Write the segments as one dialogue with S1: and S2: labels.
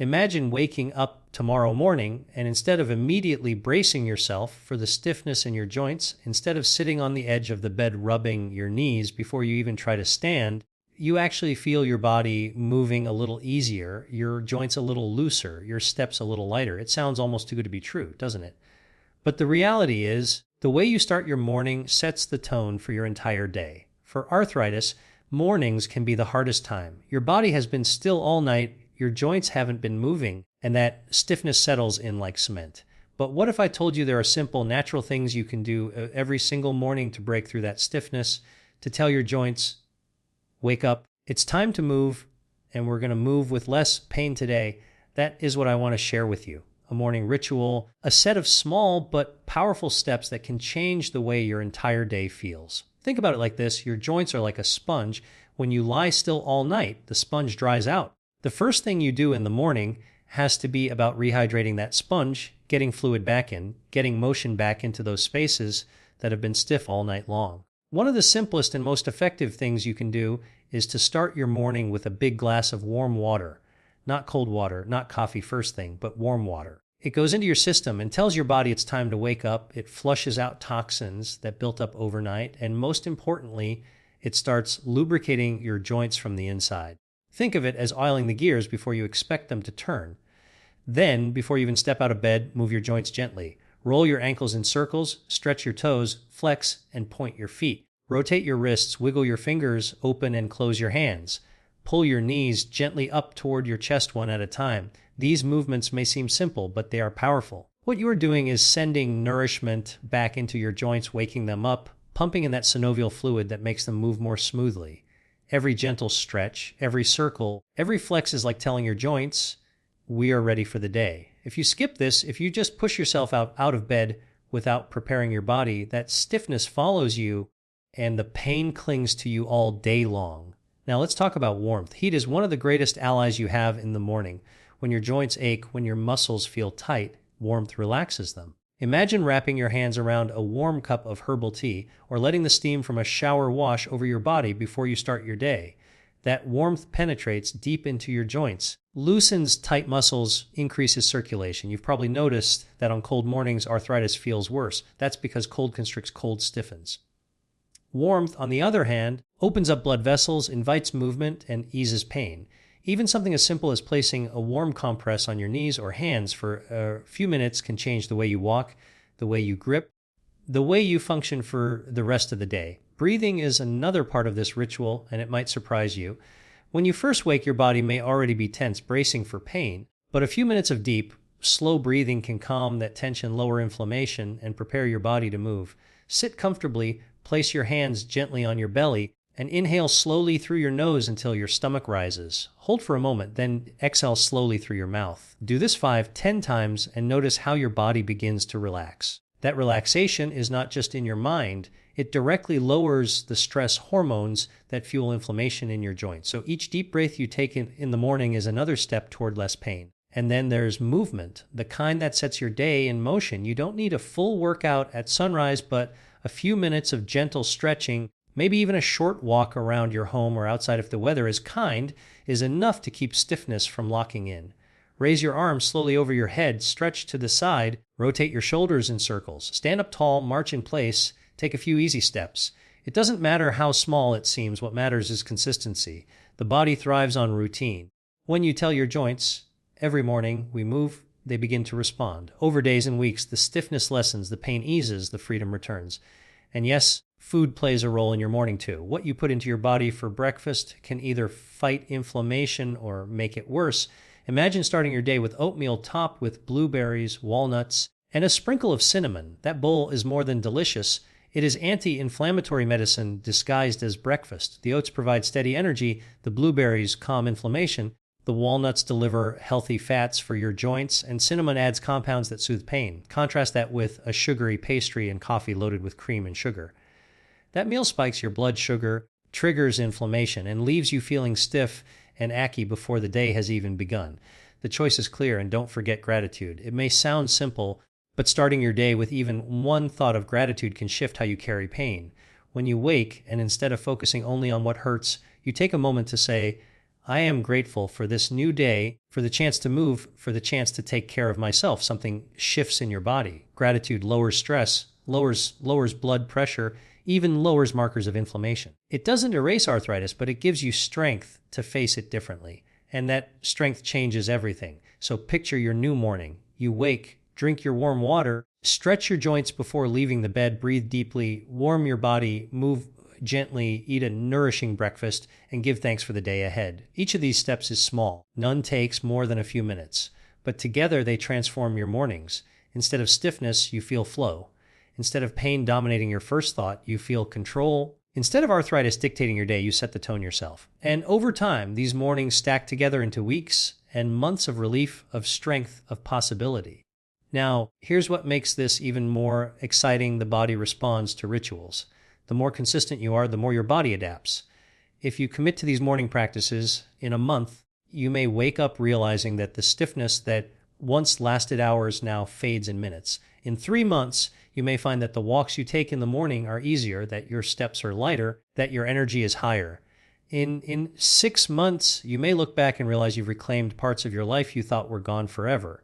S1: Imagine waking up tomorrow morning and instead of immediately bracing yourself for the stiffness in your joints, instead of sitting on the edge of the bed rubbing your knees before you even try to stand, you actually feel your body moving a little easier, your joints a little looser, your steps a little lighter. It sounds almost too good to be true, doesn't it? But the reality is, the way you start your morning sets the tone for your entire day. For arthritis, mornings can be the hardest time. Your body has been still all night, your joints haven't been moving, and that stiffness settles in like cement. But what if I told you there are simple, natural things you can do every single morning to break through that stiffness, to tell your joints, wake up, it's time to move, and we're going to move with less pain today. That is what I want to share with you. A morning ritual, a set of small but powerful steps that can change the way your entire day feels. Think about it like this. Your joints are like a sponge. When you lie still all night, the sponge dries out. The first thing you do in the morning has to be about rehydrating that sponge, getting fluid back in, getting motion back into those spaces that have been stiff all night long. One of the simplest and most effective things you can do is to start your morning with a big glass of warm water. Not cold water, not coffee first thing, but warm water. It goes into your system and tells your body it's time to wake up. It flushes out toxins that built up overnight. And most importantly, it starts lubricating your joints from the inside. Think of it as oiling the gears before you expect them to turn. Then, before you even step out of bed, move your joints gently. Roll your ankles in circles, stretch your toes, flex, and point your feet. Rotate your wrists, wiggle your fingers, open and close your hands. Pull your knees gently up toward your chest one at a time. These movements may seem simple, but they are powerful. What you are doing is sending nourishment back into your joints, waking them up, pumping in that synovial fluid that makes them move more smoothly. Every gentle stretch, every circle, every flex is like telling your joints, we are ready for the day. If you skip this, if you just push yourself out of bed without preparing your body, that stiffness follows you and the pain clings to you all day long. Now let's talk about warmth. Heat is one of the greatest allies you have in the morning. When your joints ache, when your muscles feel tight, warmth relaxes them. Imagine wrapping your hands around a warm cup of herbal tea or letting the steam from a shower wash over your body before you start your day. That warmth penetrates deep into your joints, loosens tight muscles, increases circulation. You've probably noticed that on cold mornings, arthritis feels worse. That's because cold constricts, cold stiffens. Warmth, on the other hand, opens up blood vessels, invites movement, and eases pain. Even something as simple as placing a warm compress on your knees or hands for a few minutes can change the way you walk, the way you grip, the way you function for the rest of the day. Breathing is another part of this ritual, and it might surprise you. When you first wake, your body may already be tense, bracing for pain, but a few minutes of deep, slow breathing can calm that tension, lower inflammation, and prepare your body to move. Sit comfortably, place your hands gently on your belly, and inhale slowly through your nose until your stomach rises. Hold for a moment, then exhale slowly through your mouth. Do this 5-10 times and notice how your body begins to relax. That relaxation is not just in your mind, it directly lowers the stress hormones that fuel inflammation in your joints. So each deep breath you take in the morning is another step toward less pain. And then there's movement, the kind that sets your day in motion. You don't need a full workout at sunrise, but a few minutes of gentle stretching, maybe even a short walk around your home or outside if the weather is kind, is enough to keep stiffness from locking in. Raise your arms slowly over your head, stretch to the side, rotate your shoulders in circles. Stand up tall, march in place, take a few easy steps. It doesn't matter how small it seems, what matters is consistency. The body thrives on routine. When you tell your joints, every morning we move, they begin to respond. Over days and weeks, the stiffness lessens, the pain eases, the freedom returns. And yes, food plays a role in your morning too. What you put into your body for breakfast can either fight inflammation or make it worse. Imagine starting your day with oatmeal topped with blueberries, walnuts, and a sprinkle of cinnamon. That bowl is more than delicious. It is anti-inflammatory medicine disguised as breakfast. The oats provide steady energy, the blueberries calm inflammation, the walnuts deliver healthy fats for your joints, and cinnamon adds compounds that soothe pain. Contrast that with a sugary pastry and coffee loaded with cream and sugar. That meal spikes your blood sugar, triggers inflammation, and leaves you feeling stiff and achy before the day has even begun. The choice is clear, and don't forget gratitude. It may sound simple, but starting your day with even one thought of gratitude can shift how you carry pain. When you wake, and instead of focusing only on what hurts, you take a moment to say, I am grateful for this new day, for the chance to move, for the chance to take care of myself. Something shifts in your body. Gratitude lowers stress, lowers blood pressure, even lowers markers of inflammation. It doesn't erase arthritis, but it gives you strength to face it differently. And that strength changes everything. So picture your new morning. You wake, drink your warm water, stretch your joints before leaving the bed, breathe deeply, warm your body, move gently, eat a nourishing breakfast, and give thanks for the day ahead. Each of these steps is small. None takes more than a few minutes. But together they transform your mornings. Instead of stiffness, you feel flow. Instead of pain dominating your first thought, you feel control. Instead of arthritis dictating your day, you set the tone yourself. And over time, these mornings stack together into weeks and months of relief, of strength, of possibility. Now, here's what makes this even more exciting. The body responds to rituals. The more consistent you are, the more your body adapts. If you commit to these morning practices in a month, you may wake up realizing that the stiffness that once lasted hours now fades in minutes. In 3 months, you may find that the walks you take in the morning are easier, that your steps are lighter, that your energy is higher. In 6 months, you may look back and realize you've reclaimed parts of your life you thought were gone forever,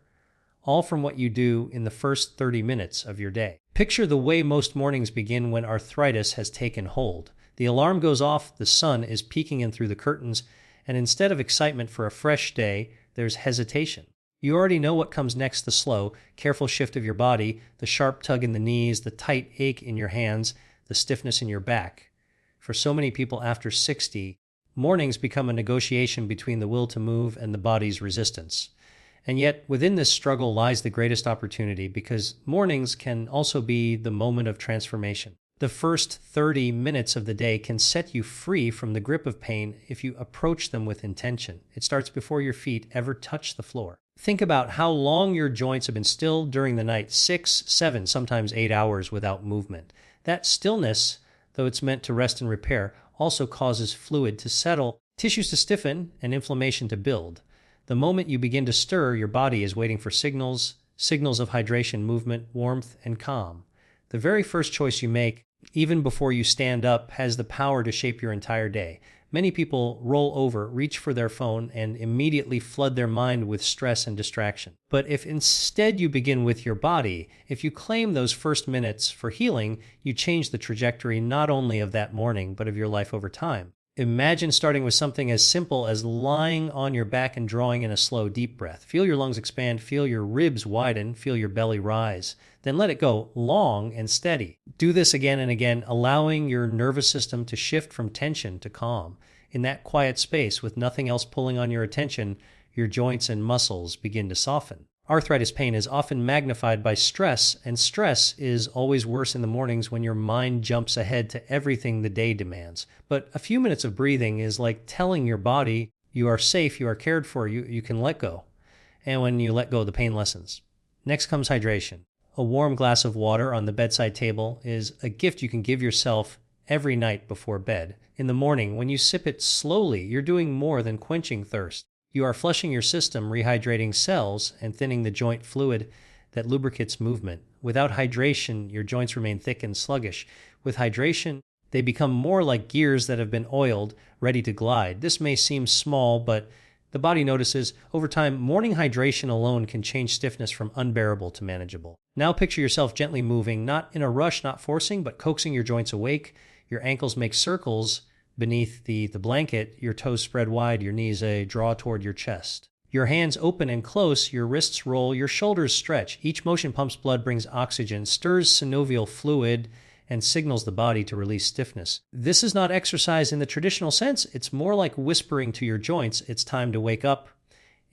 S1: all from what you do in the first 30 minutes of your day. Picture the way most mornings begin when arthritis has taken hold. The alarm goes off, the sun is peeking in through the curtains, and instead of excitement for a fresh day, there's hesitation. You already know what comes next: the slow, careful shift of your body, the sharp tug in the knees, the tight ache in your hands, the stiffness in your back. For so many people after 60, mornings become a negotiation between the will to move and the body's resistance. And yet, within this struggle lies the greatest opportunity, because mornings can also be the moment of transformation. The first 30 minutes of the day can set you free from the grip of pain if you approach them with intention. It starts before your feet ever touch the floor. Think about how long your joints have been still during the night: 6, 7, sometimes 8 hours without movement. That stillness, though it's meant to rest and repair, also causes fluid to settle, tissues to stiffen, and inflammation to build. The moment you begin to stir, your body is waiting for signals of hydration, movement, warmth, and calm. The very first choice you make, even before you stand up, has the power to shape your entire day. Many people roll over, reach for their phone, and immediately flood their mind with stress and distraction. But if instead you begin with your body, if you claim those first minutes for healing, you change the trajectory not only of that morning, but of your life over time. Imagine starting with something as simple as lying on your back and drawing in a slow, deep breath. Feel your lungs expand, feel your ribs widen, feel your belly rise. Then let it go long and steady. Do this again and again, allowing your nervous system to shift from tension to calm. In that quiet space, with nothing else pulling on your attention, your joints and muscles begin to soften. Arthritis pain is often magnified by stress, and stress is always worse in the mornings when your mind jumps ahead to everything the day demands. But a few minutes of breathing is like telling your body you are safe, you are cared for, you can let go. And when you let go, the pain lessens. Next comes hydration. A warm glass of water on the bedside table is a gift you can give yourself every night before bed. In the morning, when you sip it slowly, you're doing more than quenching thirst. You are flushing your system, rehydrating cells, and thinning the joint fluid that lubricates movement. Without hydration, your joints remain thick and sluggish. With hydration, they become more like gears that have been oiled, ready to glide. This may seem small, but the body notices. Over time, morning hydration alone can change stiffness from unbearable to manageable. Now picture yourself gently moving, not in a rush, not forcing, but coaxing your joints awake. Your ankles make circles beneath the blanket, your toes spread wide, your knees draw toward your chest. Your hands open and close, your wrists roll, your shoulders stretch. Each motion pumps blood, brings oxygen, stirs synovial fluid, and signals the body to release stiffness. This is not exercise in the traditional sense. It's more like whispering to your joints, it's time to wake up.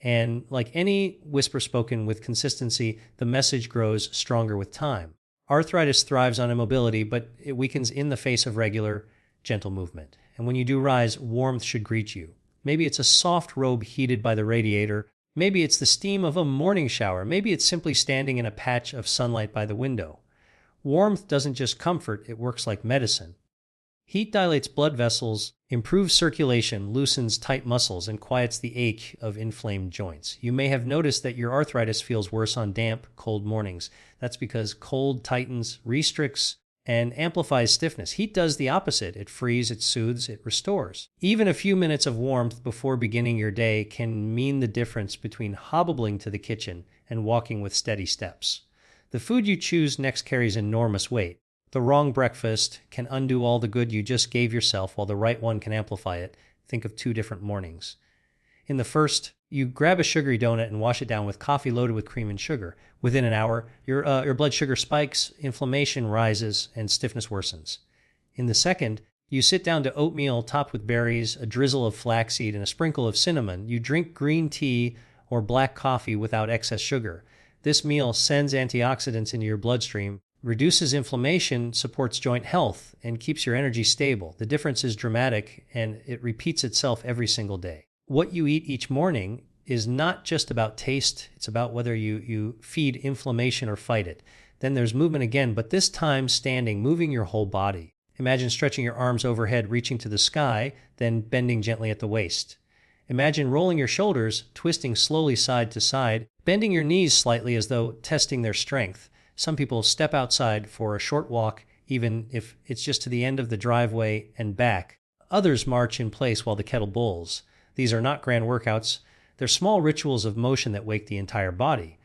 S1: And like any whisper spoken with consistency, the message grows stronger with time. Arthritis thrives on immobility, but it weakens in the face of regular, gentle movement. And when you do rise, warmth should greet you. Maybe it's a soft robe heated by the radiator. Maybe it's the steam of a morning shower. Maybe it's simply standing in a patch of sunlight by the window. Warmth doesn't just comfort, it works like medicine. Heat dilates blood vessels, improves circulation, loosens tight muscles, and quiets the ache of inflamed joints. You may have noticed that your arthritis feels worse on damp, cold mornings. That's because cold tightens, restricts, and amplifies stiffness. Heat does the opposite. It frees, it soothes, it restores. Even a few minutes of warmth before beginning your day can mean the difference between hobbling to the kitchen and walking with steady steps. The food you choose next carries enormous weight. The wrong breakfast can undo all the good you just gave yourself, while the right one can amplify it. Think of 2 different mornings. In the first, you grab a sugary donut and wash it down with coffee loaded with cream and sugar. Within an hour, your blood sugar spikes, inflammation rises, and stiffness worsens. In the second, you sit down to oatmeal topped with berries, a drizzle of flaxseed, and a sprinkle of cinnamon. You drink green tea or black coffee without excess sugar. This meal sends antioxidants into your bloodstream, reduces inflammation, supports joint health, and keeps your energy stable. The difference is dramatic, and it repeats itself every single day. What you eat each morning is not just about taste. It's about whether you feed inflammation or fight it. Then there's movement again, but this time standing, moving your whole body. Imagine stretching your arms overhead, reaching to the sky, then bending gently at the waist. Imagine rolling your shoulders, twisting slowly side to side, bending your knees slightly as though testing their strength. Some people step outside for a short walk, even if it's just to the end of the driveway and back. Others march in place while the kettle bowls. These are not grand workouts. They're small rituals of motion that wake the entire body.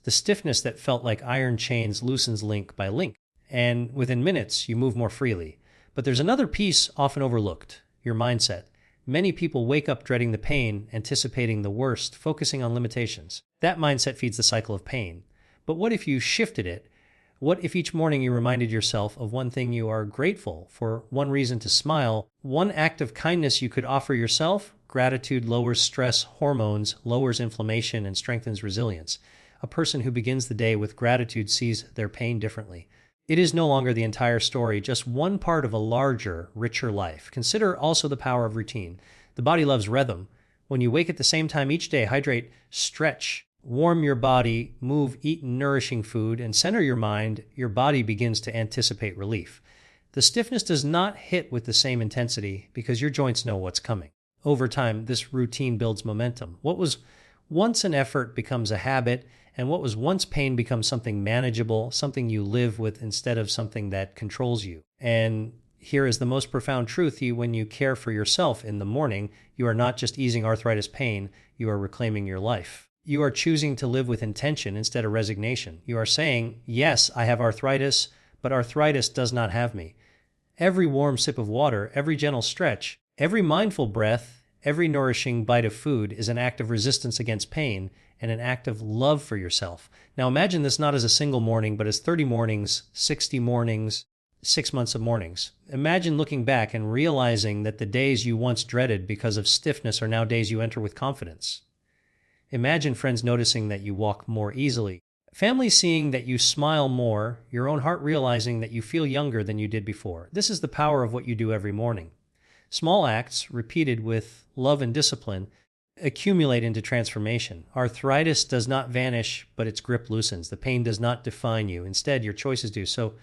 S1: The stiffness that felt like iron chains loosens link by link, and within minutes, you move more freely. But there's another piece often overlooked, your mindset. Many people wake up dreading the pain, anticipating the worst, focusing on limitations. That mindset feeds the cycle of pain. But what if you shifted it? What if each morning you reminded yourself of one thing you are grateful for, one reason to smile, one act of kindness you could offer yourself? Gratitude lowers stress hormones, lowers inflammation, and strengthens resilience. A person who begins the day with gratitude sees their pain differently. It is no longer the entire story, just one part of a larger, richer life. Consider also the power of routine. The body loves rhythm. When you wake at the same time each day, hydrate, stretch, warm your body, move, eat nourishing food, and center your mind, your body begins to anticipate relief. The stiffness does not hit with the same intensity because your joints know what's coming. Over time, this routine builds momentum. What was once an effort becomes a habit, and what was once pain becomes something manageable, something you live with instead of something that controls you. And here is the most profound truth. When you care for yourself in the morning, you are not just easing arthritis pain, you are reclaiming your life. You are choosing to live with intention instead of resignation. You are saying, yes, I have arthritis, but arthritis does not have me. Every warm sip of water, every gentle stretch, every mindful breath, every nourishing bite of food is an act of resistance against pain and an act of love for yourself. Now imagine this not as a single morning, but as 30 mornings, 60 mornings, 6 months of mornings. Imagine looking back and realizing that the days you once dreaded because of stiffness are now days you enter with confidence. Imagine friends noticing that you walk more easily. Family seeing that you smile more, your own heart realizing that you feel younger than you did before. This is the power of what you do every morning. Small acts, repeated with love and discipline, accumulate into transformation. Arthritis does not vanish, but its grip loosens. The pain does not define you. Instead, your choices do. So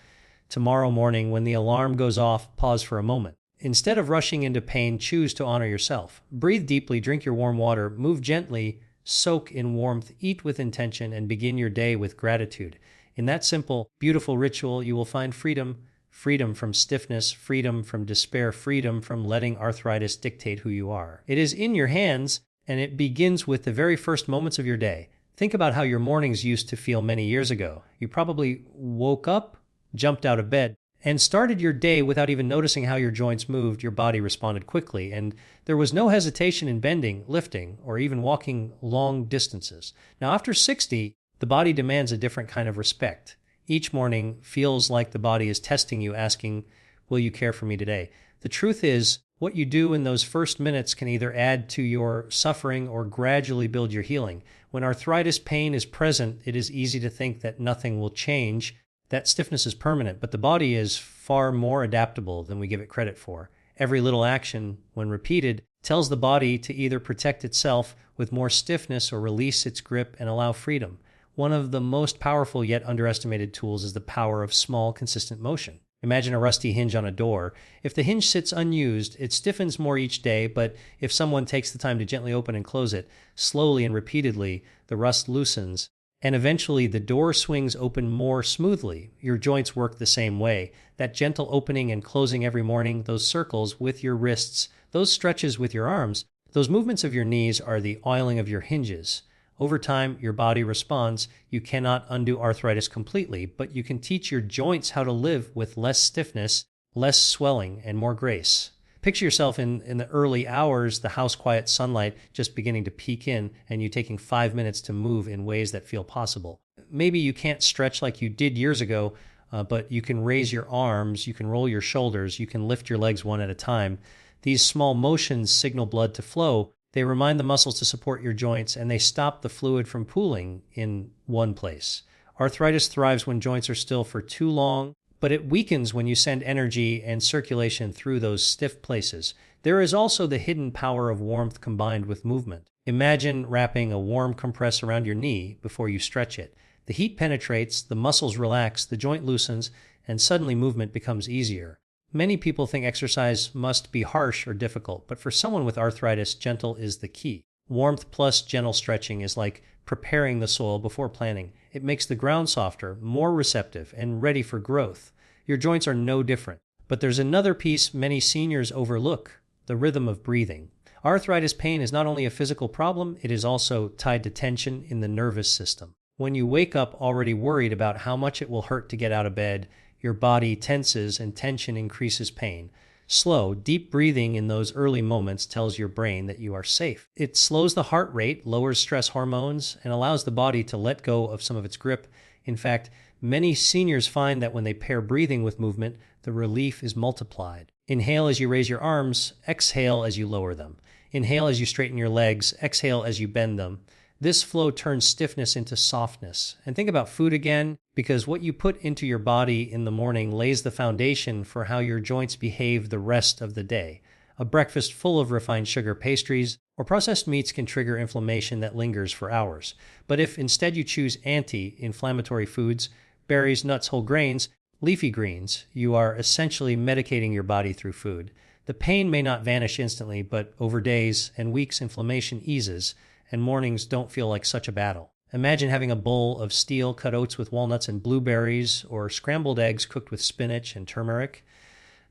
S1: tomorrow morning, when the alarm goes off, pause for a moment. Instead of rushing into pain, choose to honor yourself. Breathe deeply, drink your warm water, move gently, soak in warmth, eat with intention, and begin your day with gratitude. In that simple, beautiful ritual, you will find freedom. Freedom from stiffness, freedom from despair, freedom from letting arthritis dictate who you are. It is in your hands, and it begins with the very first moments of your day. Think about how your mornings used to feel many years ago. You probably woke up, jumped out of bed, and started your day without even noticing how your joints moved. Your body responded quickly, and there was no hesitation in bending, lifting, or even walking long distances. Now, after 60, the body demands a different kind of respect. Each morning feels like the body is testing you, asking, will you care for me today? The truth is, what you do in those first minutes can either add to your suffering or gradually build your healing. When arthritis pain is present, it is easy to think that nothing will change, that stiffness is permanent, but the body is far more adaptable than we give it credit for. Every little action, when repeated, tells the body to either protect itself with more stiffness or release its grip and allow freedom. One of the most powerful yet underestimated tools is the power of small, consistent motion. Imagine a rusty hinge on a door. If the hinge sits unused, it stiffens more each day, but if someone takes the time to gently open and close it, slowly and repeatedly, the rust loosens and eventually the door swings open more smoothly. Your joints work the same way. That gentle opening and closing every morning, those circles with your wrists, those stretches with your arms, those movements of your knees are the oiling of your hinges. Over time, your body responds. You cannot undo arthritis completely, but you can teach your joints how to live with less stiffness, less swelling, and more grace. Picture yourself in the early hours, the house quiet sunlight just beginning to peek in, and you taking 5 minutes to move in ways that feel possible. Maybe you can't stretch like you did years ago, but you can raise your arms, you can roll your shoulders, you can lift your legs one at a time. These small motions signal blood to flow. They remind the muscles to support your joints, and they stop the fluid from pooling in one place. Arthritis thrives when joints are still for too long, but it weakens when you send energy and circulation through those stiff places. There is also the hidden power of warmth combined with movement. Imagine wrapping a warm compress around your knee before you stretch it. The heat penetrates, the muscles relax, the joint loosens, and suddenly movement becomes easier. Many people think exercise must be harsh or difficult, but for someone with arthritis, gentle is the key. Warmth plus gentle stretching is like preparing the soil before planting. It makes the ground softer, more receptive, and ready for growth. Your joints are no different. But there's another piece many seniors overlook: the rhythm of breathing. Arthritis pain is not only a physical problem, it is also tied to tension in the nervous system. When you wake up already worried about how much it will hurt to get out of bed, your body tenses and tension increases pain. Slow, deep breathing in those early moments tells your brain that you are safe. It slows the heart rate, lowers stress hormones, and allows the body to let go of some of its grip. In fact, many seniors find that when they pair breathing with movement, the relief is multiplied. Inhale as you raise your arms, exhale as you lower them. Inhale as you straighten your legs, exhale as you bend them. This flow turns stiffness into softness. And think about food again, because what you put into your body in the morning lays the foundation for how your joints behave the rest of the day. A breakfast full of refined sugar pastries or processed meats can trigger inflammation that lingers for hours. But if instead you choose anti-inflammatory foods, berries, nuts, whole grains, leafy greens, you are essentially medicating your body through food. The pain may not vanish instantly, but over days and weeks, inflammation eases, and mornings don't feel like such a battle. Imagine having a bowl of steel-cut oats with walnuts and blueberries, or scrambled eggs cooked with spinach and turmeric.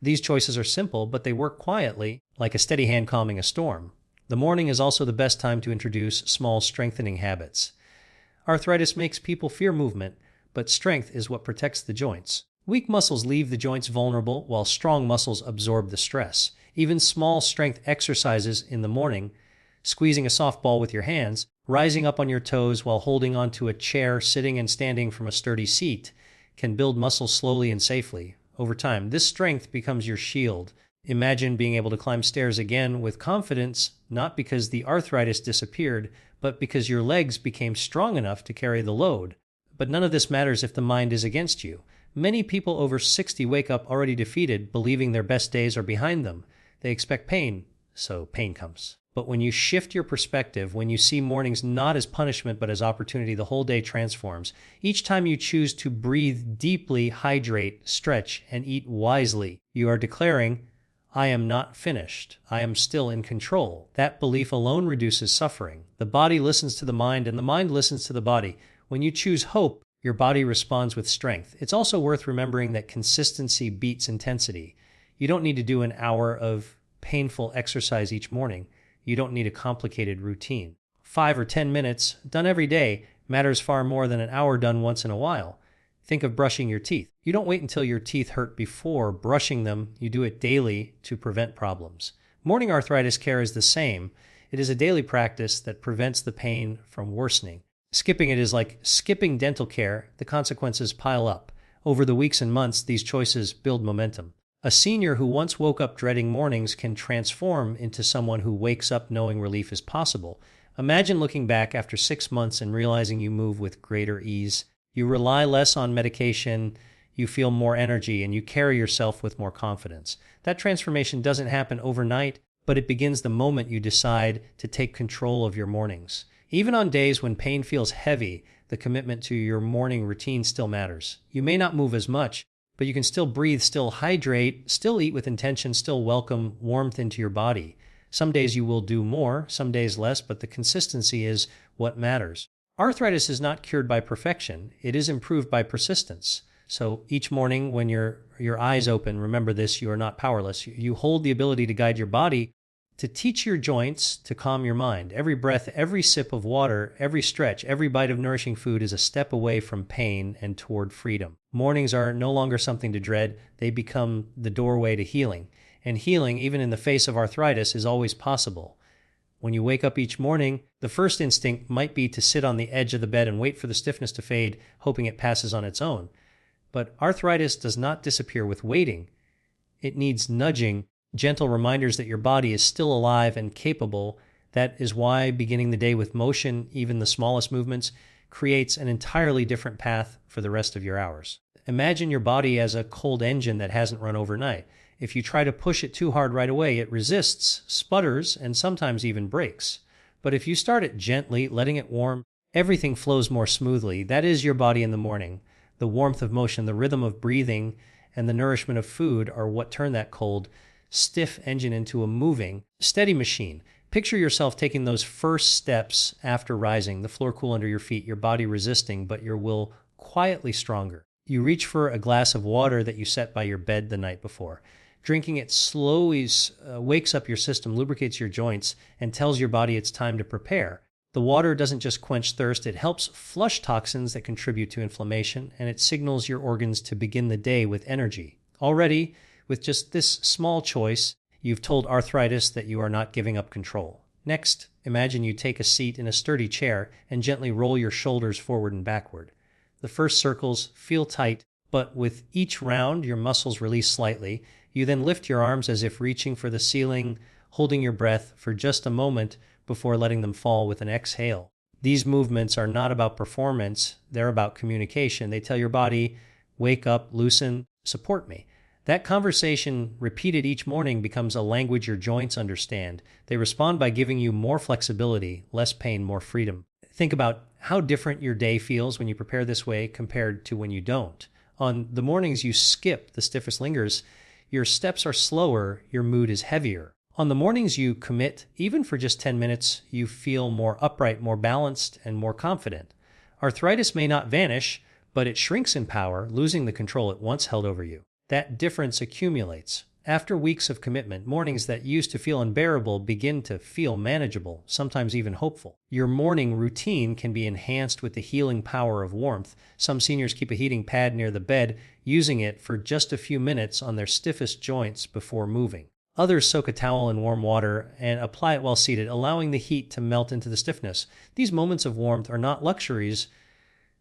S1: These choices are simple, but they work quietly, like a steady hand calming a storm. The morning is also the best time to introduce small strengthening habits. Arthritis makes people fear movement, but strength is what protects the joints. Weak muscles leave the joints vulnerable, while strong muscles absorb the stress. Even small strength exercises in the morning, squeezing a softball with your hands, rising up on your toes while holding onto a chair, sitting and standing from a sturdy seat, can build muscles slowly and safely. Over time, this strength becomes your shield. Imagine being able to climb stairs again with confidence, not because the arthritis disappeared, but because your legs became strong enough to carry the load. But none of this matters if the mind is against you. Many people over 60 wake up already defeated, believing their best days are behind them. They expect pain, so pain comes. But when you shift your perspective, when you see mornings not as punishment but as opportunity, the whole day transforms. Each time you choose to breathe deeply, hydrate, stretch, and eat wisely, you are declaring, I am not finished. I am still in control. That belief alone reduces suffering. The body listens to the mind, and the mind listens to the body. When you choose hope, your body responds with strength. It's also worth remembering that consistency beats intensity. You don't need to do an hour of painful exercise each morning. You don't need a complicated routine. 5 or 10 minutes, done every day, matters far more than an hour done once in a while. Think of brushing your teeth. You don't wait until your teeth hurt before brushing them. You do it daily to prevent problems. Morning arthritis care is the same. It is a daily practice that prevents the pain from worsening. Skipping it is like skipping dental care. The consequences pile up. Over the weeks and months, these choices build momentum. A senior who once woke up dreading mornings can transform into someone who wakes up knowing relief is possible. Imagine looking back after 6 months and realizing you move with greater ease. You rely less on medication, you feel more energy, and you carry yourself with more confidence. That transformation doesn't happen overnight, but it begins the moment you decide to take control of your mornings. Even on days when pain feels heavy, the commitment to your morning routine still matters. You may not move as much, but you can still breathe, still hydrate, still eat with intention, still welcome warmth into your body. Some days you will do more, some days less, but the consistency is what matters. Arthritis is not cured by perfection. It is improved by persistence. So each morning when your eyes open, remember this, you are not powerless. You hold the ability to guide your body, to teach your joints, to calm your mind. Every breath, every sip of water, every stretch, every bite of nourishing food is a step away from pain and toward freedom. Mornings are no longer something to dread. They become the doorway to healing. And healing, even in the face of arthritis, is always possible. When you wake up each morning, the first instinct might be to sit on the edge of the bed and wait for the stiffness to fade, hoping it passes on its own. But arthritis does not disappear with waiting. It needs nudging, gentle reminders that your body is still alive and capable. That is why beginning the day with motion, even the smallest movements, creates an entirely different path for the rest of your hours. Imagine your body as a cold engine that hasn't run overnight. If you try to push it too hard right away, it resists, sputters, and sometimes even breaks. But if you start it gently, letting it warm, everything flows more smoothly. That is your body in the morning. The warmth of motion, the rhythm of breathing, and the nourishment of food are what turn that cold, stiff engine into a moving, steady machine. Picture yourself taking those first steps after rising, the floor cool under your feet, your body resisting, but your will quietly stronger. You reach for a glass of water that you set by your bed the night before. Drinking it slowly wakes up your system, lubricates your joints, and tells your body it's time to prepare. The water doesn't just quench thirst, it helps flush toxins that contribute to inflammation, and it signals your organs to begin the day with energy. Already, with just this small choice, you've told arthritis that you are not giving up control. Next, imagine you take a seat in a sturdy chair and gently roll your shoulders forward and backward. The first circles feel tight, but with each round, your muscles release slightly. You then lift your arms as if reaching for the ceiling, holding your breath for just a moment before letting them fall with an exhale. These movements are not about performance, they're about communication. They tell your body, wake up, loosen, support me. That conversation, repeated each morning, becomes a language your joints understand. They respond by giving you more flexibility, less pain, more freedom. Think about how different your day feels when you prepare this way compared to when you don't. On the mornings you skip, the stiffness lingers, your steps are slower, your mood is heavier. On the mornings you commit, even for just 10 minutes, you feel more upright, more balanced, and more confident. Arthritis may not vanish, but it shrinks in power, losing the control it once held over you. That difference accumulates. After weeks of commitment, mornings that used to feel unbearable begin to feel manageable, sometimes even hopeful. Your morning routine can be enhanced with the healing power of warmth. Some seniors keep a heating pad near the bed, using it for just a few minutes on their stiffest joints before moving. Others soak a towel in warm water and apply it while seated, allowing the heat to melt into the stiffness. These moments of warmth are not luxuries,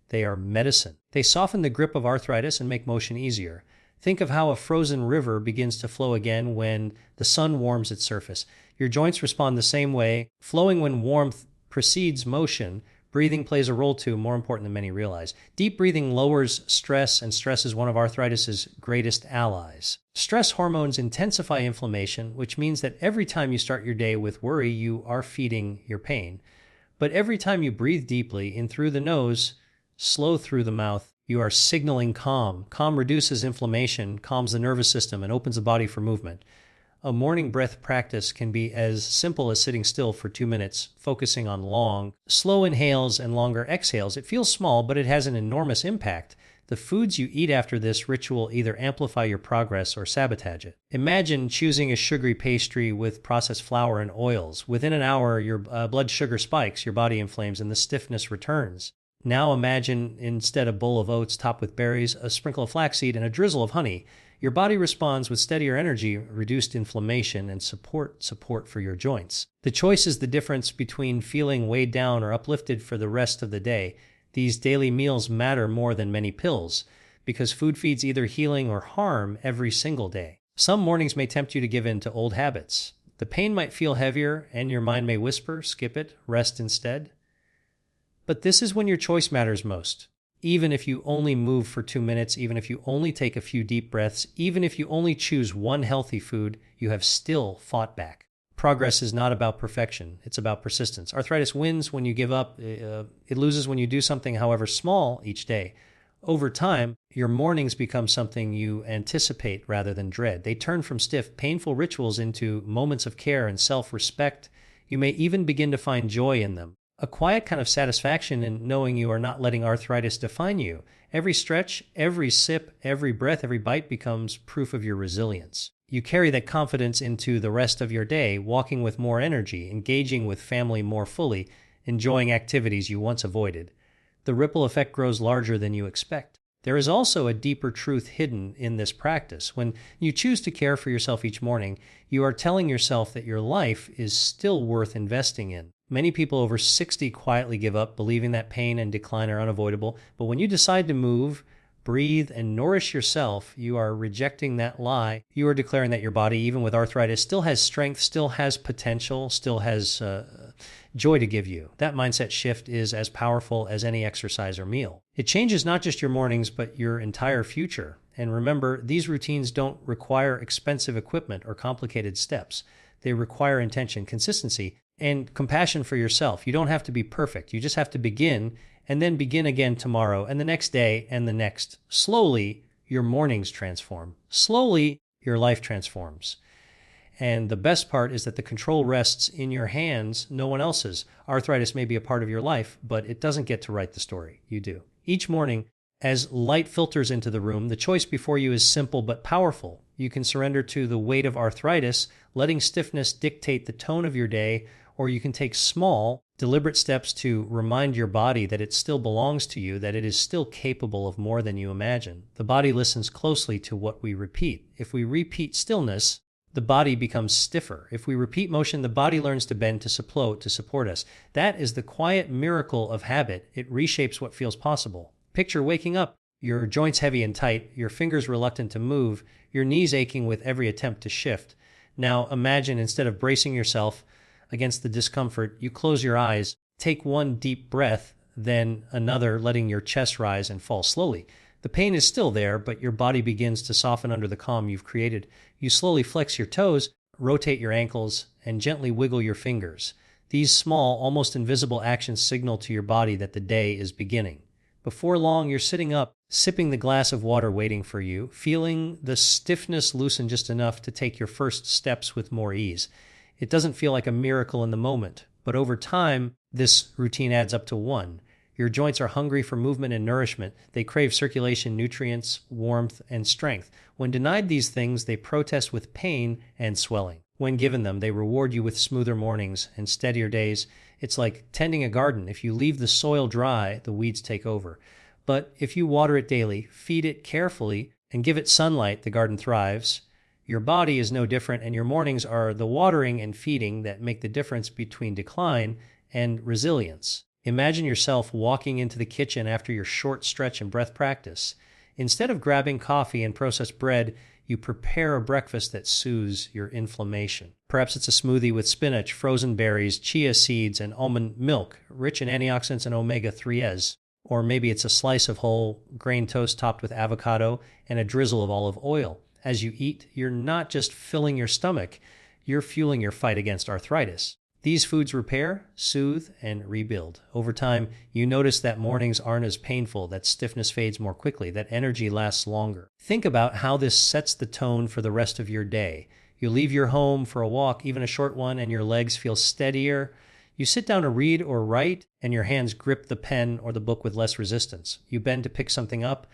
S1: they are medicine. They soften the grip of arthritis and make motion easier. Think of how a frozen river begins to flow again when the sun warms its surface. Your joints respond the same way, flowing when warmth precedes motion. Breathing plays a role too, more important than many realize. Deep breathing lowers stress, and stress is one of arthritis's greatest allies. Stress hormones intensify inflammation, which means that every time you start your day with worry, you are feeding your pain. But every time you breathe deeply in through the nose, slow through the mouth, you are signaling calm. Calm reduces inflammation, calms the nervous system, and opens the body for movement. A morning breath practice can be as simple as sitting still for 2 minutes, focusing on long, slow inhales and longer exhales. It feels small, but it has an enormous impact. The foods you eat after this ritual either amplify your progress or sabotage it. Imagine choosing a sugary pastry with processed flour and oils. Within an hour, your blood sugar spikes, your body inflames, and the stiffness returns. Now imagine, instead a bowl of oats topped with berries, a sprinkle of flaxseed, and a drizzle of honey. Your body responds with steadier energy, reduced inflammation, and support for your joints. The choice is the difference between feeling weighed down or uplifted for the rest of the day. These daily meals matter more than many pills, because food feeds either healing or harm every single day. Some mornings may tempt you to give in to old habits. The pain might feel heavier, and your mind may whisper, skip it, rest instead. But this is when your choice matters most. Even if you only move for 2 minutes, even if you only take a few deep breaths, even if you only choose one healthy food, you have still fought back. Progress is not about perfection, it's about persistence. Arthritis wins when you give up, it loses when you do something, however small, each day. Over time, your mornings become something you anticipate rather than dread. They turn from stiff, painful rituals into moments of care and self-respect. You may even begin to find joy in them. a quiet kind of satisfaction in knowing you are not letting arthritis define you. Every stretch, every sip, every breath, every bite becomes proof of your resilience. You carry that confidence into the rest of your day, walking with more energy, engaging with family more fully, enjoying activities you once avoided. The ripple effect grows larger than you expect. There is also a deeper truth hidden in this practice. When you choose to care for yourself each morning, you are telling yourself that your life is still worth investing in. Many people over 60 quietly give up, believing that pain and decline are unavoidable. But when you decide to move, breathe, and nourish yourself, you are rejecting that lie. You are declaring that your body, even with arthritis, still has strength, still has potential, still has joy to give you. That mindset shift is as powerful as any exercise or meal. It changes not just your mornings, but your entire future. And remember, these routines don't require expensive equipment or complicated steps. They require intention, consistency, and compassion for yourself. You don't have to be perfect. You just have to begin, and then begin again tomorrow and the next day and the next. Slowly, your mornings transform. Slowly, your life transforms. And the best part is that the control rests in your hands, no one else's. Arthritis may be a part of your life, but it doesn't get to write the story. You do. Each morning, as light filters into the room, the choice before you is simple but powerful. You can surrender to the weight of arthritis, letting stiffness dictate the tone of your day, or you can take small, deliberate steps to remind your body that it still belongs to you, that it is still capable of more than you imagine. The body listens closely to what we repeat. If we repeat stillness, the body becomes stiffer. If we repeat motion, the body learns to bend to support us. That is the quiet miracle of habit. It reshapes what feels possible. Picture waking up, your joints heavy and tight, your fingers reluctant to move, your knees aching with every attempt to shift. Now imagine, instead of bracing yourself against the discomfort, you close your eyes, take one deep breath, then another, letting your chest rise and fall slowly. The pain is still there, but your body begins to soften under the calm you've created. You slowly flex your toes, rotate your ankles, and gently wiggle your fingers. These small, almost invisible actions signal to your body that the day is beginning. Before long, you're sitting up, sipping the glass of water waiting for you, feeling the stiffness loosen just enough to take your first steps with more ease. It doesn't feel like a miracle in the moment, but over time, this routine adds up to one. Your joints are hungry for movement and nourishment. They crave circulation, nutrients, warmth, and strength. When denied these things, they protest with pain and swelling. When given them, they reward you with smoother mornings and steadier days. It's like tending a garden. If you leave the soil dry, the weeds take over. But if you water it daily, feed it carefully, and give it sunlight, the garden thrives. Your body is no different, and your mornings are the watering and feeding that make the difference between decline and resilience. Imagine yourself walking into the kitchen after your short stretch and breath practice. Instead of grabbing coffee and processed bread, you prepare a breakfast that soothes your inflammation. Perhaps it's a smoothie with spinach, frozen berries, chia seeds, and almond milk, rich in antioxidants and omega-3s. Or maybe it's a slice of whole grain toast topped with avocado and a drizzle of olive oil. As you eat, you're not just filling your stomach, you're fueling your fight against arthritis. These foods repair, soothe, and rebuild. Over time, you notice that mornings aren't as painful, that stiffness fades more quickly, that energy lasts longer. Think about how this sets the tone for the rest of your day. You leave your home for a walk, even a short one, and your legs feel steadier. You sit down to read or write, and your hands grip the pen or the book with less resistance. You bend to pick something up,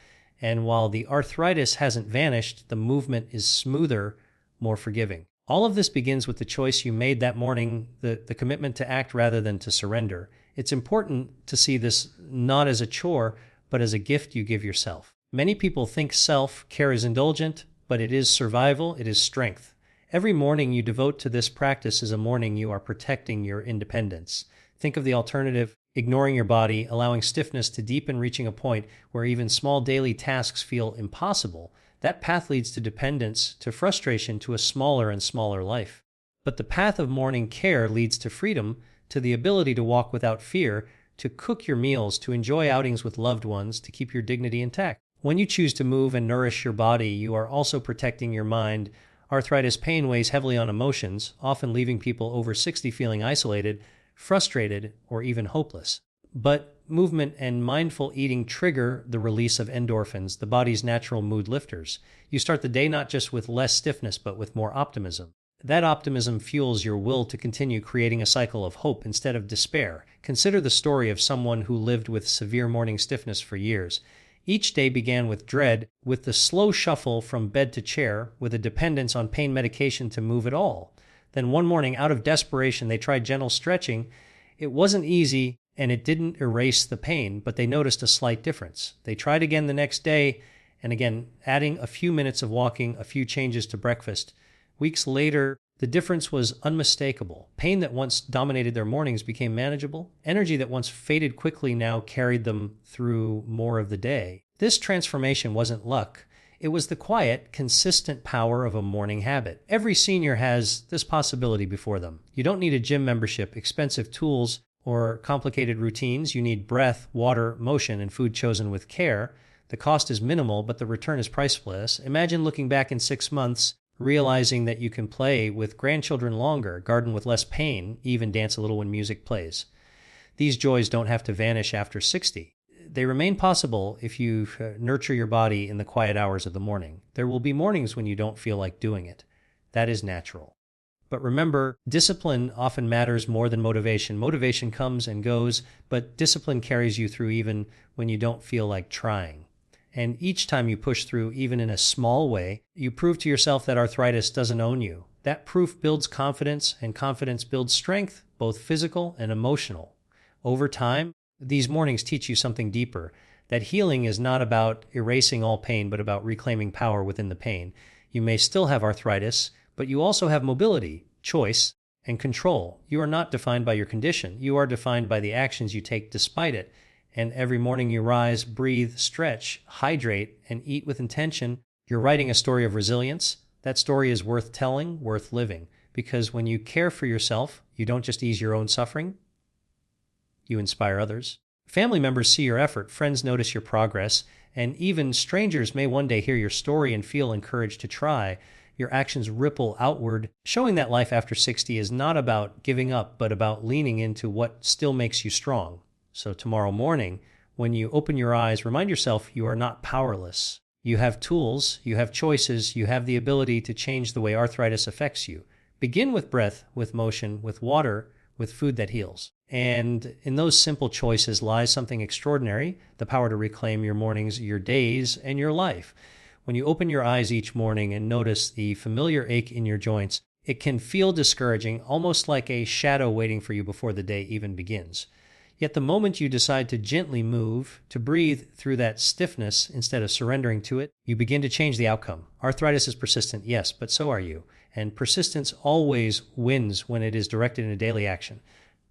S1: and while the arthritis hasn't vanished, the movement is smoother, more forgiving. All of this begins with the choice you made that morning, the commitment to act rather than to surrender. It's important to see this not as a chore, but as a gift you give yourself. Many people think self-care is indulgent, but it is survival, it is strength. Every morning you devote to this practice is a morning you are protecting your independence. Think of the alternative: ignoring your body, allowing stiffness to deepen, reaching a point where even small daily tasks feel impossible. That path leads to dependence, to frustration, to a smaller and smaller life. But the path of morning care leads to freedom, to the ability to walk without fear, to cook your meals, to enjoy outings with loved ones, to keep your dignity intact. When you choose to move and nourish your body, you are also protecting your mind. Arthritis pain weighs heavily on emotions, often leaving people over 60 feeling isolated, frustrated, or even hopeless. But movement and mindful eating trigger the release of endorphins, the body's natural mood lifters. You start the day not just with less stiffness, but with more optimism. That optimism fuels your will to continue, creating a cycle of hope instead of despair. Consider the story of someone who lived with severe morning stiffness for years. Each day began with dread, with the slow shuffle from bed to chair, with a dependence on pain medication to move at all. Then one morning, out of desperation, they tried gentle stretching. It wasn't easy, and it didn't erase the pain, but they noticed a slight difference. They tried again the next day, and again, adding a few minutes of walking, a few changes to breakfast. Weeks later, the difference was unmistakable. Pain that once dominated their mornings became manageable. Energy that once faded quickly now carried them through more of the day. This transformation wasn't luck. It was the quiet, consistent power of a morning habit. Every senior has this possibility before them. You don't need a gym membership, expensive tools, or complicated routines. You need breath, water, motion, and food chosen with care. The cost is minimal, but the return is priceless. Imagine looking back in 6 months, realizing that you can play with grandchildren longer, garden with less pain, even dance a little when music plays. These joys don't have to vanish after 60. They remain possible if you nurture your body in the quiet hours of the morning. There will be mornings when you don't feel like doing it. That is natural. But remember, discipline often matters more than motivation. Motivation comes and goes, but discipline carries you through even when you don't feel like trying. And each time you push through, even in a small way, you prove to yourself that arthritis doesn't own you. That proof builds confidence, and confidence builds strength, both physical and emotional. Over time, these mornings teach you something deeper, that healing is not about erasing all pain, but about reclaiming power within the pain. You may still have arthritis, but you also have mobility, choice, and control. You are not defined by your condition. You are defined by the actions you take despite it. And every morning you rise, breathe, stretch, hydrate, and eat with intention, you're writing a story of resilience. That story is worth telling, worth living. Because when you care for yourself, you don't just ease your own suffering, you inspire others. Family members see your effort, friends notice your progress, and even strangers may one day hear your story and feel encouraged to try. Your actions ripple outward, showing that life after 60 is not about giving up, but about leaning into what still makes you strong. So tomorrow morning, when you open your eyes, remind yourself you are not powerless. You have tools, you have choices, you have the ability to change the way arthritis affects you. Begin with breath, with motion, with water, with food that heals. And in those simple choices lies something extraordinary, the power to reclaim your mornings, your days, and your life. When you open your eyes each morning and notice the familiar ache in your joints, it can feel discouraging, almost like a shadow waiting for you before the day even begins. Yet the moment you decide to gently move, to breathe through that stiffness instead of surrendering to it, you begin to change the outcome. Arthritis is persistent, yes, but so are you. And persistence always wins when it is directed into daily action.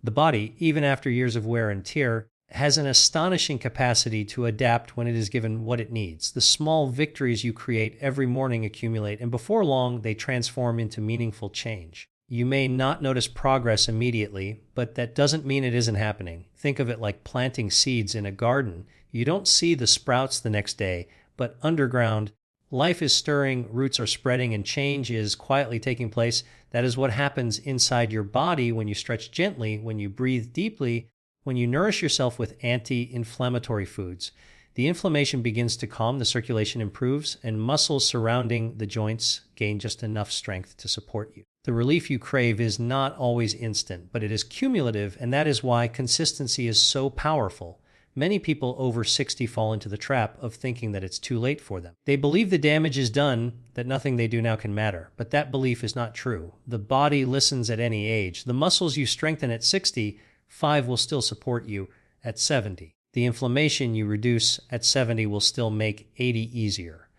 S1: The body, even after years of wear and tear, has an astonishing capacity to adapt when it is given what it needs. The small victories you create every morning accumulate, and before long, they transform into meaningful change. You may not notice progress immediately, but that doesn't mean it isn't happening. Think of it like planting seeds in a garden. You don't see the sprouts the next day, but underground, life is stirring, roots are spreading, and change is quietly taking place. That is what happens inside your body when you stretch gently, when you breathe deeply, when you nourish yourself with anti-inflammatory foods. The inflammation begins to calm, the circulation improves, and muscles surrounding the joints gain just enough strength to support you. The relief you crave is not always instant, but it is cumulative, and that is why consistency is so powerful. Many people over 60 fall into the trap of thinking that it's too late for them. They believe the damage is done, that nothing they do now can matter, but that belief is not true. The body listens at any age. The muscles you strengthen at 60, 5 will still support you at 70. The inflammation you reduce at 70 will still make 80 easier.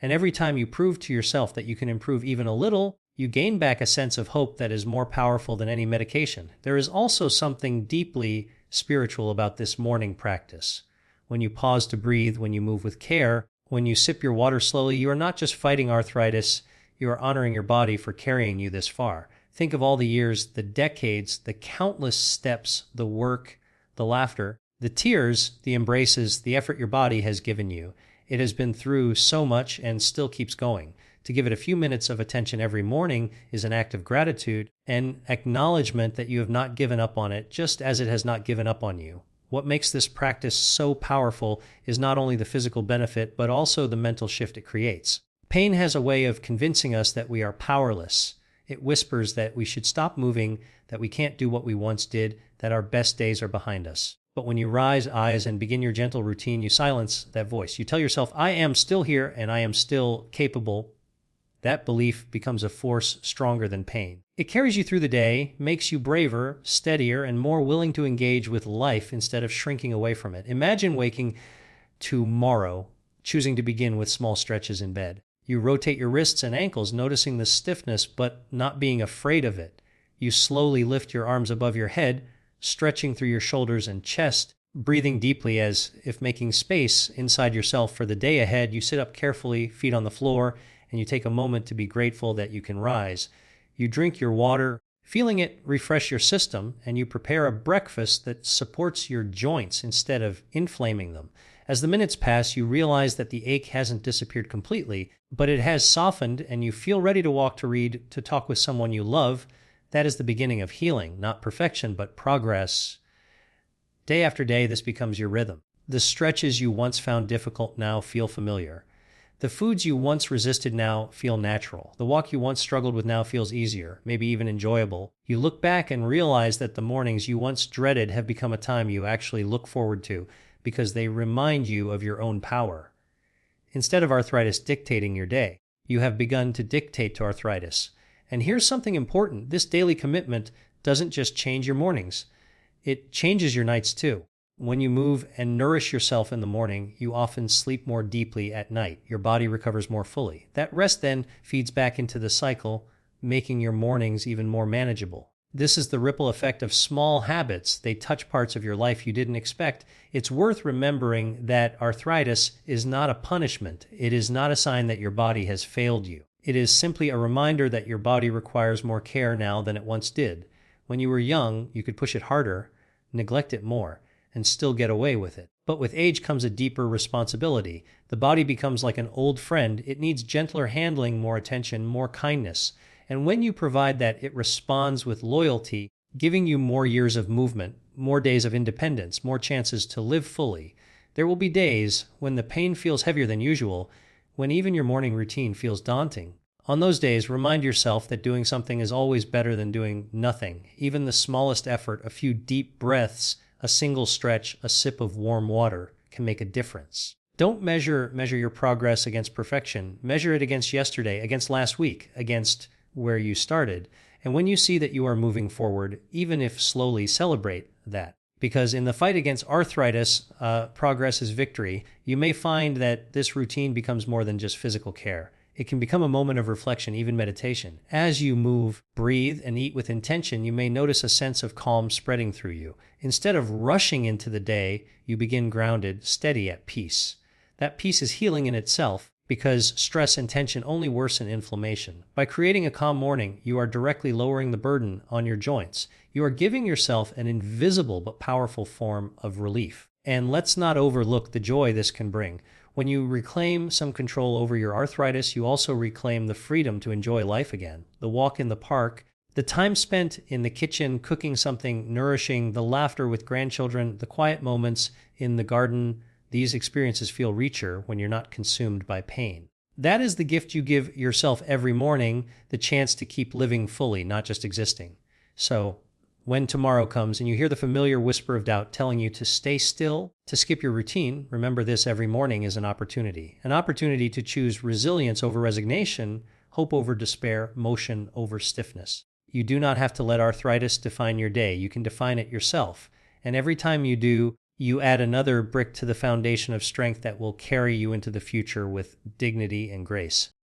S1: And every time you prove to yourself that you can improve even a little, you gain back a sense of hope that is more powerful than any medication. There is also something deeply spiritual about this morning practice. When you pause to breathe, when you move with care, when you sip your water slowly, you are not just fighting arthritis, you are honoring your body for carrying you this far. Think of all the years, the decades, the countless steps, the work, the laughter, the tears, the embraces, the effort your body has given you. It has been through so much and still keeps going. To give it a few minutes of attention every morning is an act of gratitude and acknowledgement that you have not given up on it, just as it has not given up on you. What makes this practice so powerful is not only the physical benefit, but also the mental shift it creates. Pain has a way of convincing us that we are powerless. It whispers that we should stop moving, that we can't do what we once did, that our best days are behind us. But when you rise, eyes, and begin your gentle routine, you silence that voice. You tell yourself, I am still here and I am still capable. That belief becomes a force stronger than pain. It carries you through the day, makes you braver, steadier, and more willing to engage with life instead of shrinking away from it. Imagine waking tomorrow, choosing to begin with small stretches in bed. You rotate your wrists and ankles, noticing the stiffness, but not being afraid of it. You slowly lift your arms above your head, stretching through your shoulders and chest, breathing deeply as if making space inside yourself for the day ahead. You sit up carefully, feet on the floor, and you take a moment to be grateful that you can rise. You drink your water, feeling it refresh your system, and you prepare a breakfast that supports your joints instead of inflaming them. As the minutes pass, you realize that the ache hasn't disappeared completely, but it has softened, and you feel ready to walk, to read, to talk with someone you love. That is the beginning of healing, not perfection, but progress. Day after day, this becomes your rhythm. The stretches you once found difficult now feel familiar. The foods you once resisted now feel natural. The walk you once struggled with now feels easier, maybe even enjoyable. You look back and realize that the mornings you once dreaded have become a time you actually look forward to, because they remind you of your own power. Instead of arthritis dictating your day, you have begun to dictate to arthritis. And here's something important. This daily commitment doesn't just change your mornings. It changes your nights too. When you move and nourish yourself in the morning, you often sleep more deeply at night. Your body recovers more fully. That rest then feeds back into the cycle, making your mornings even more manageable. This is the ripple effect of small habits. They touch parts of your life you didn't expect. It's worth remembering that arthritis is not a punishment. It is not a sign that your body has failed you. It is simply a reminder that your body requires more care now than it once did. When you were young, you could push it harder, neglect it more, and still get away with it. But with age comes a deeper responsibility. The body becomes like an old friend. It needs gentler handling, more attention, more kindness. And when you provide that, it responds with loyalty, giving you more years of movement, more days of independence, more chances to live fully. There will be days when the pain feels heavier than usual, when even your morning routine feels daunting. On those days, remind yourself that doing something is always better than doing nothing. Even the smallest effort, a few deep breaths, a single stretch, a sip of warm water can make a difference. Don't measure your progress against perfection. Measure it against yesterday, against last week, against where you started. And when you see that you are moving forward, even if slowly, celebrate that. Because in the fight against arthritis, progress is victory. You may find that this routine becomes more than just physical care. It can become a moment of reflection, even meditation. As you move, breathe, and eat with intention, you may notice a sense of calm spreading through you. Instead of rushing into the day, you begin grounded, steady, at peace. That peace is healing in itself, because stress and tension only worsen inflammation. By creating a calm morning, you are directly lowering the burden on your joints. You are giving yourself an invisible but powerful form of relief. And let's not overlook the joy this can bring. When you reclaim some control over your arthritis, you also reclaim the freedom to enjoy life again. The walk in the park, the time spent in the kitchen cooking something nourishing, the laughter with grandchildren, the quiet moments in the garden, these experiences feel richer when you're not consumed by pain. That is the gift you give yourself every morning, the chance to keep living fully, not just existing. So, when tomorrow comes and you hear the familiar whisper of doubt telling you to stay still, to skip your routine, remember this: every morning is an opportunity to choose resilience over resignation, hope over despair, motion over stiffness. You do not have to let arthritis define your day. You can define it yourself. And every time you do, you add another brick to the foundation of strength that will carry you into the future with dignity and grace.